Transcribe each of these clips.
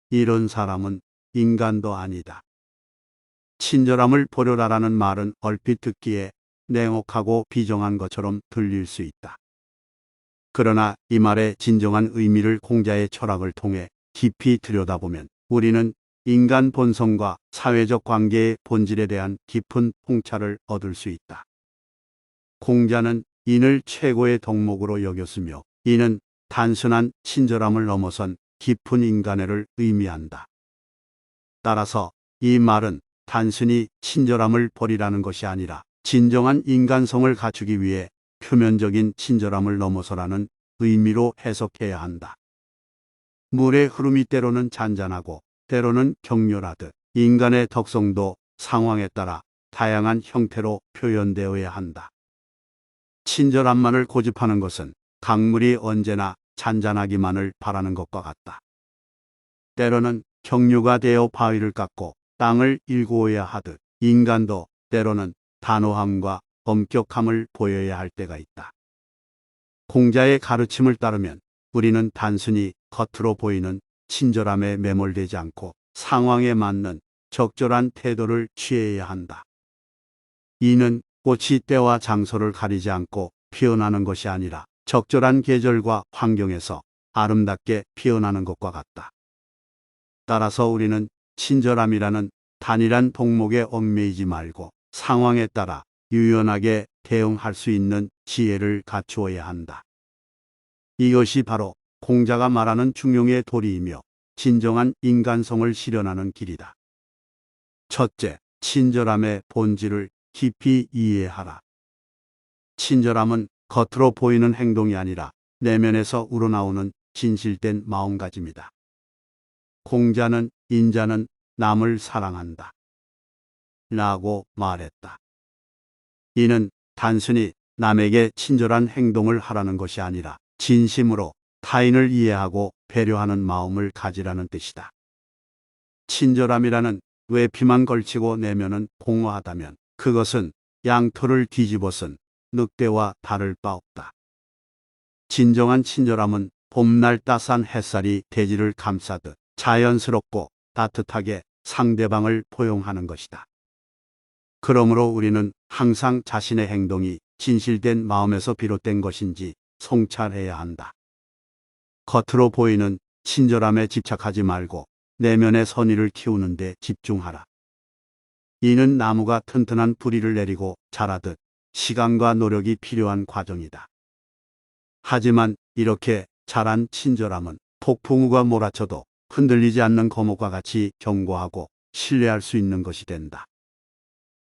이런 사람은 인간도 아니다. 친절함을 보려라라는 말은 얼핏 듣기에 냉혹하고 비정한 것처럼 들릴 수 있다. 그러나 이 말의 진정한 의미를 공자의 철학을 통해 깊이 들여다보면 우리는 인간 본성과 사회적 관계의 본질에 대한 깊은 통찰을 얻을 수 있다. 공자는 인을 최고의 덕목으로 여겼으며 이는 단순한 친절함을 넘어선 깊은 인간애를 의미한다. 따라서 이 말은 단순히 친절함을 버리라는 것이 아니라 진정한 인간성을 갖추기 위해 표면적인 친절함을 넘어서라는 의미로 해석해야 한다. 물의 흐름이 때로는 잔잔하고 때로는 격렬하듯 인간의 덕성도 상황에 따라 다양한 형태로 표현되어야 한다. 친절함만을 고집하는 것은 강물이 언제나 잔잔하기만을 바라는 것과 같다. 때로는 경류가 되어 바위를 깎고 땅을 일구어야 하듯 인간도 때로는 단호함과 엄격함을 보여야 할 때가 있다. 공자의 가르침을 따르면 우리는 단순히 겉으로 보이는 친절함에 매몰되지 않고 상황에 맞는 적절한 태도를 취해야 한다. 이는 꽃이 때와 장소를 가리지 않고 피어나는 것이 아니라 적절한 계절과 환경에서 아름답게 피어나는 것과 같다. 따라서 우리는 친절함이라는 단일한 덕목에 얽매이지 말고 상황에 따라 유연하게 대응할 수 있는 지혜를 갖추어야 한다. 이것이 바로 공자가 말하는 중용의 도리이며 진정한 인간성을 실현하는 길이다. 첫째, 친절함의 본질을 깊이 이해하라. 친절함은 겉으로 보이는 행동이 아니라 내면에서 우러나오는 진실된 마음가짐이다. 공자는 인자는 남을 사랑한다. 라고 말했다. 이는 단순히 남에게 친절한 행동을 하라는 것이 아니라 진심으로 타인을 이해하고 배려하는 마음을 가지라는 뜻이다. 친절함이라는 외피만 걸치고 내면은 공허하다면 그것은 양털을 뒤집어 쓴 늑대와 다를 바 없다. 진정한 친절함은 봄날 따스한 햇살이 대지를 감싸듯 자연스럽고 따뜻하게 상대방을 포용하는 것이다. 그러므로 우리는 항상 자신의 행동이 진실된 마음에서 비롯된 것인지 성찰해야 한다. 겉으로 보이는 친절함에 집착하지 말고 내면의 선의를 키우는 데 집중하라. 이는 나무가 튼튼한 뿌리를 내리고 자라듯 시간과 노력이 필요한 과정이다. 하지만 이렇게 자란 친절함은 폭풍우가 몰아쳐도 흔들리지 않는 거목과 같이 견고하고 신뢰할 수 있는 것이 된다.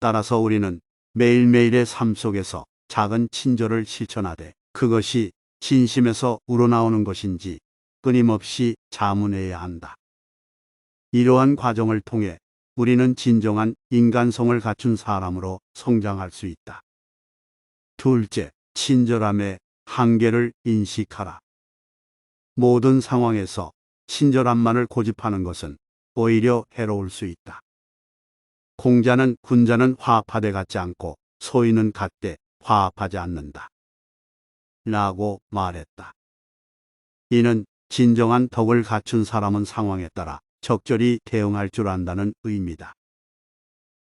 따라서 우리는 매일매일의 삶 속에서 작은 친절을 실천하되 그것이 진심에서 우러나오는 것인지 끊임없이 자문해야 한다. 이러한 과정을 통해 우리는 진정한 인간성을 갖춘 사람으로 성장할 수 있다. 둘째, 친절함의 한계를 인식하라. 모든 상황에서 친절함만을 고집하는 것은 오히려 해로울 수 있다. 공자는 군자는 화합하되 같지 않고 소인은 같되 화합하지 않는다. 라고 말했다. 이는 진정한 덕을 갖춘 사람은 상황에 따라 적절히 대응할 줄 안다는 의미다.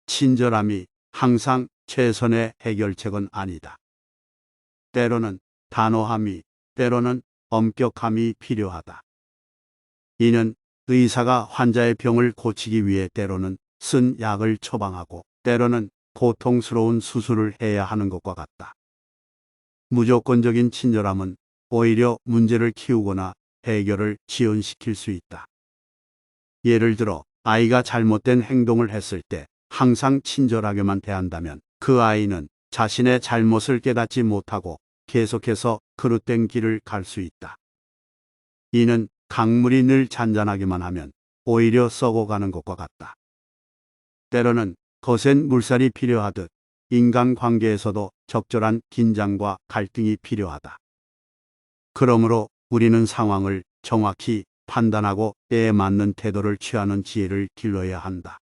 친절함이 항상 최선의 해결책은 아니다. 때로는 단호함이, 때로는 엄격함이 필요하다. 이는 의사가 환자의 병을 고치기 위해 때로는 쓴 약을 처방하고 때로는 고통스러운 수술을 해야 하는 것과 같다. 무조건적인 친절함은 오히려 문제를 키우거나 해결을 지연시킬 수 있다. 예를 들어 아이가 잘못된 행동을 했을 때 항상 친절하게만 대한다면 그 아이는 자신의 잘못을 깨닫지 못하고 계속해서 그릇된 길을 갈 수 있다. 이는 강물이 늘 잔잔하기만 하면 오히려 썩어가는 것과 같다. 때로는 거센 물살이 필요하듯 인간관계에서도 적절한 긴장과 갈등이 필요하다. 그러므로 우리는 상황을 정확히 판단하고 때에 맞는 태도를 취하는 지혜를 길러야 한다.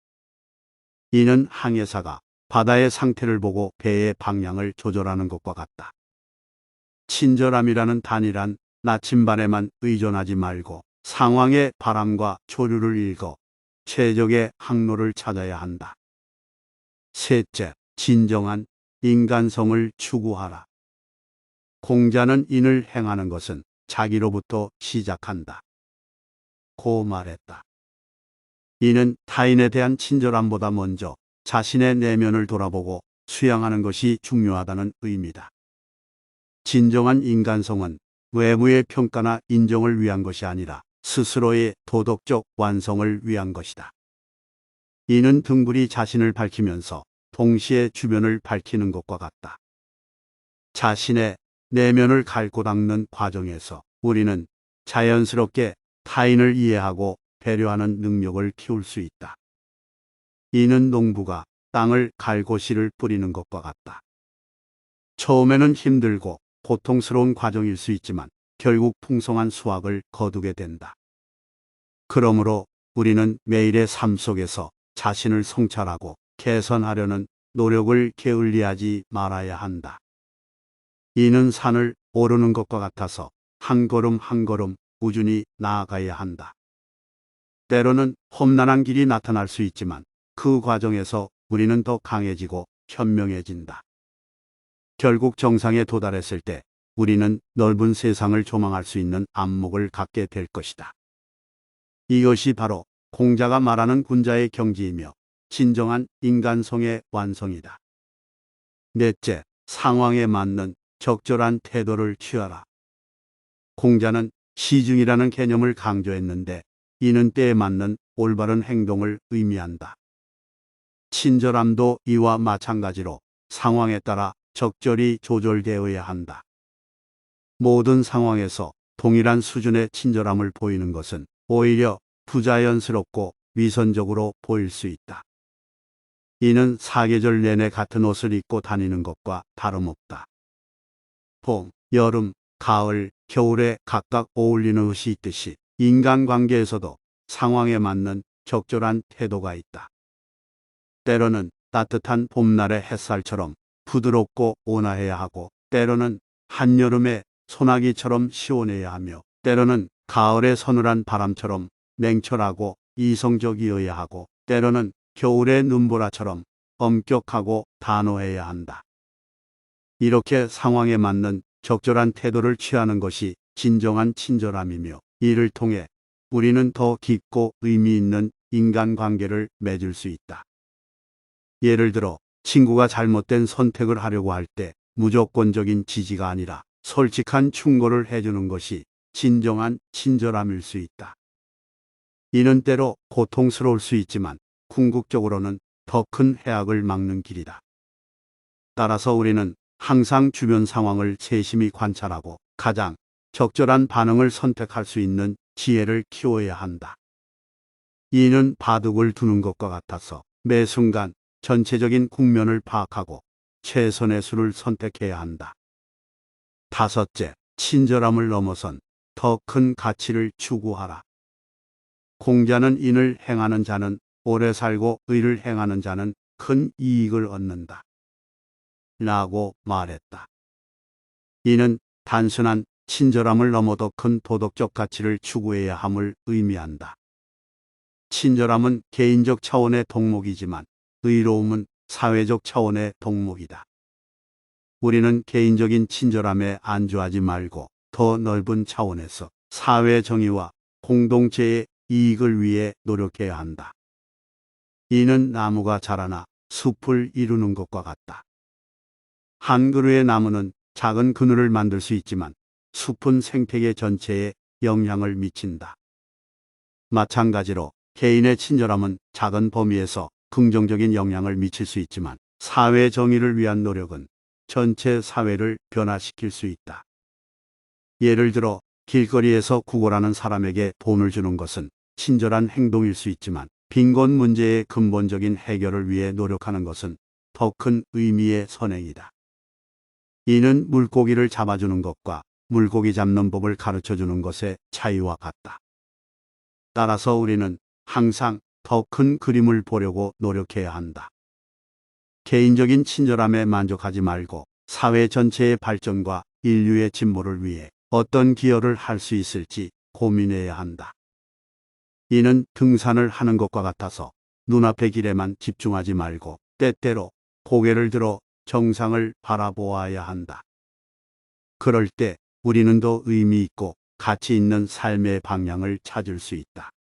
이는 항해사가 바다의 상태를 보고 배의 방향을 조절하는 것과 같다. 친절함이라는 단일한 나침반에만 의존하지 말고 상황의 바람과 조류를 읽어 최적의 항로를 찾아야 한다. 셋째, 진정한 인간성을 추구하라. 공자는 인을 행하는 것은 자기로부터 시작한다. 고 말했다. 이는 타인에 대한 친절함보다 먼저 자신의 내면을 돌아보고 수양하는 것이 중요하다는 의미다. 진정한 인간성은 외부의 평가나 인정을 위한 것이 아니라 스스로의 도덕적 완성을 위한 것이다. 이는 등불이 자신을 밝히면서 동시에 주변을 밝히는 것과 같다. 자신의 내면을 갈고 닦는 과정에서 우리는 자연스럽게 타인을 이해하고 배려하는 능력을 키울 수 있다. 이는 농부가 땅을 갈고 씨를 뿌리는 것과 같다. 처음에는 힘들고 고통스러운 과정일 수 있지만 결국 풍성한 수확을 거두게 된다. 그러므로 우리는 매일의 삶 속에서 자신을 성찰하고 개선하려는 노력을 게을리하지 말아야 한다. 이는 산을 오르는 것과 같아서 한 걸음 한 걸음 꾸준히 나아가야 한다. 때로는 험난한 길이 나타날 수 있지만 그 과정에서 우리는 더 강해지고 현명해진다. 결국 정상에 도달했을 때 우리는 넓은 세상을 조망할 수 있는 안목을 갖게 될 것이다. 이것이 바로 공자가 말하는 군자의 경지이며 진정한 인간성의 완성이다. 넷째, 상황에 맞는 적절한 태도를 취하라. 공자는 시중이라는 개념을 강조했는데 이는 때에 맞는 올바른 행동을 의미한다. 친절함도 이와 마찬가지로 상황에 따라 적절히 조절되어야 한다. 모든 상황에서 동일한 수준의 친절함을 보이는 것은 오히려 부자연스럽고 위선적으로 보일 수 있다. 이는 사계절 내내 같은 옷을 입고 다니는 것과 다름없다. 봄, 여름, 가을, 겨울에 각각 어울리는 옷이 있듯이 인간관계에서도 상황에 맞는 적절한 태도가 있다. 때로는 따뜻한 봄날의 햇살처럼 부드럽고 온화해야 하고 때로는 한여름의 소나기처럼 시원해야 하며 때로는 가을의 서늘한 바람처럼 냉철하고 이성적이어야 하고 때로는 겨울의 눈보라처럼 엄격하고 단호해야 한다. 이렇게 상황에 맞는 적절한 태도를 취하는 것이 진정한 친절함이며 이를 통해 우리는 더 깊고 의미 있는 인간관계를 맺을 수 있다. 예를 들어 친구가 잘못된 선택을 하려고 할 때 무조건적인 지지가 아니라 솔직한 충고를 해주는 것이 진정한 친절함일 수 있다. 이는 때로 고통스러울 수 있지만 궁극적으로는 더 큰 해악을 막는 길이다. 따라서 우리는 항상 주변 상황을 세심히 관찰하고 가장 적절한 반응을 선택할 수 있는 지혜를 키워야 한다. 이는 바둑을 두는 것과 같아서 매 순간 전체적인 국면을 파악하고 최선의 수를 선택해야 한다. 다섯째, 친절함을 넘어선 더 큰 가치를 추구하라. 공자는 인을 행하는 자는 오래 살고 의를 행하는 자는 큰 이익을 얻는다. 라고 말했다. 이는 단순한 친절함을 넘어 더 큰 도덕적 가치를 추구해야 함을 의미한다. 친절함은 개인적 차원의 덕목이지만 의로움은 사회적 차원의 덕목이다. 우리는 개인적인 친절함에 안주하지 말고 더 넓은 차원에서 사회 정의와 공동체의 이익을 위해 노력해야 한다. 이는 나무가 자라나 숲을 이루는 것과 같다. 한 그루의 나무는 작은 그늘을 만들 수 있지만 숲은 생태계 전체에 영향을 미친다. 마찬가지로 개인의 친절함은 작은 범위에서 긍정적인 영향을 미칠 수 있지만 사회 정의를 위한 노력은 전체 사회를 변화시킬 수 있다. 예를 들어 길거리에서 구걸하는 사람에게 돈을 주는 것은 친절한 행동일 수 있지만 빈곤 문제의 근본적인 해결을 위해 노력하는 것은 더 큰 의미의 선행이다. 이는 물고기를 잡아주는 것과 물고기 잡는 법을 가르쳐주는 것의 차이와 같다. 따라서 우리는 항상 더 큰 그림을 보려고 노력해야 한다. 개인적인 친절함에 만족하지 말고 사회 전체의 발전과 인류의 진보를 위해 어떤 기여를 할 수 있을지 고민해야 한다. 이는 등산을 하는 것과 같아서 눈앞의 길에만 집중하지 말고 때때로 고개를 들어 정상을 바라보아야 한다. 그럴 때 우리는 더 의미 있고 가치 있는 삶의 방향을 찾을 수 있다.